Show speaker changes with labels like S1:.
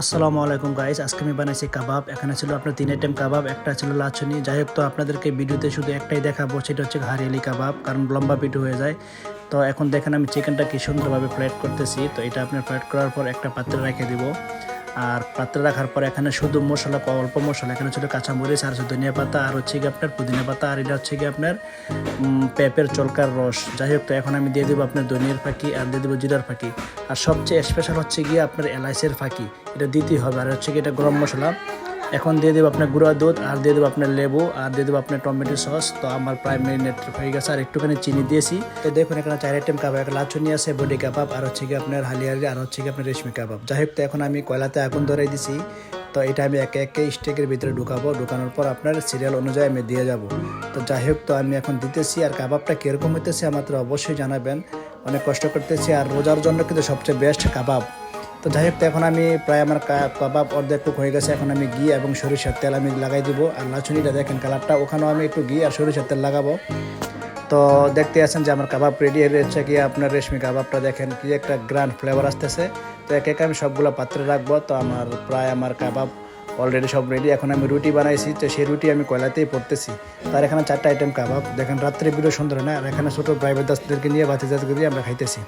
S1: আসসালামু আলাইকুম গাইস, আজকে আমি বানাইছি কাবাব। এখানে ছিল আপনার 3 আইটেম কাবাব, একটা ছিল লাচুনি। যাই হোক, তো আপনাদেরকে ভিডিওতে শুধু একটাই দেখাবো, সেটা হচ্ছে হারিয়ালি কাবাব, কারণ লম্বা ভিডিও হয়ে যায়। তো এখন দেখেন আমি চিকেনটা কি সুন্দরভাবে ফ্রাইড করতেছি। তো এটা আপনি ফ্রাইড করার পর একটা পাত্রে রেখে দিব। আর পাত্রে রাখার পর এখানে শুধু মশলা, অল্প মশলা, এখানে ছিল কাঁচামরিচ, আর হচ্ছে ধনিয়া পাতা, আর হচ্ছে কি আপনার পুদিনা পাতা, আর এটা হচ্ছে কি আপনার পেঁপের চলকার রস। যাই হোক, তো এখন আমি দিয়ে দেবো আপনার ধনিয়ার ফাঁকি, আর দিয়ে দেবো জিরার ফাঁকি, আর সবচেয়ে স্পেশাল হচ্ছে গিয়ে আপনার এলাইচের ফাঁকি, এটা দিতেই হবে। আর হচ্ছে কি এটা গরম মশলা। এখন দিয়ে দেবো আপনার গুঁড়া দুধ, আর দিয়ে দেবো আপনার লেবু, আর দিয়ে দেবো আপনার টমেটো সস। তো আমার প্রায় মেরিনেট হয়ে গেছে, আর একটুখানি চিনি দিয়েছি। তো দেখুন এখানে 4 আইটেম কাবাব, একটা লাচুনি আছে, বডি কাবাব, আর হচ্ছে কি আপনার হালিয়ারি, আর হচ্ছে কি আপনার রেশমি কাবাব। যাই হোক, তো এখন আমি কয়লাতে আগুন ধরাই দিছি। তো এটা আমি একে একে স্টেকের ভিতরে ঢুকাবো, ঢুকানোর পর আপনার সিরিয়াল অনুযায়ী আমি দিয়ে যাব। তো যাই হোক, তো আমি এখন দিতেছি। আর কাবাবটা কীরকম হইতেছে আমাদের অবশ্যই জানাবেন। অনেক কষ্ট করতেছি, আর রোজার জন্য কিন্তু সবচেয়ে বেস্ট কাবাব। তো যাই হোক, তো এখন আমি প্রায় আমার কাবাব অর্ধেক কুক হয়ে গেছে। এখন আমি ঘি এবং সরিষার তেল আমি লাগাই দিব। আর লাচুনিটা দেখেন কালারটা, ওখানেও আমি একটু ঘি আর সরিষার তেল লাগাবো। তো দেখতে আছেন যে আমার কাবাব রেডি হয়ে রয়েছে। কি আপনার রেশমি কাবাবটা দেখেন, কি একটা গ্র্যান্ড ফ্লেভার আসতেছে। তো একে একে আমি সবগুলো পাত্রে রাখবো। তো আমার কাবাব অলরেডি সব রেডি। এখন আমি রুটি বানাইছি, তো সেই রুটি আমি কয়লাতেই পড়তেছি। তার এখানে 4টা আইটেম কাবাব দেখেন, রাত্রে ভিডিও সুন্দর না। আর এখানে ছোটো প্রাইভেট দাসদেরকে নিয়ে, ভাতিজাদেরকে দিয়ে আমরা খাইতেছি।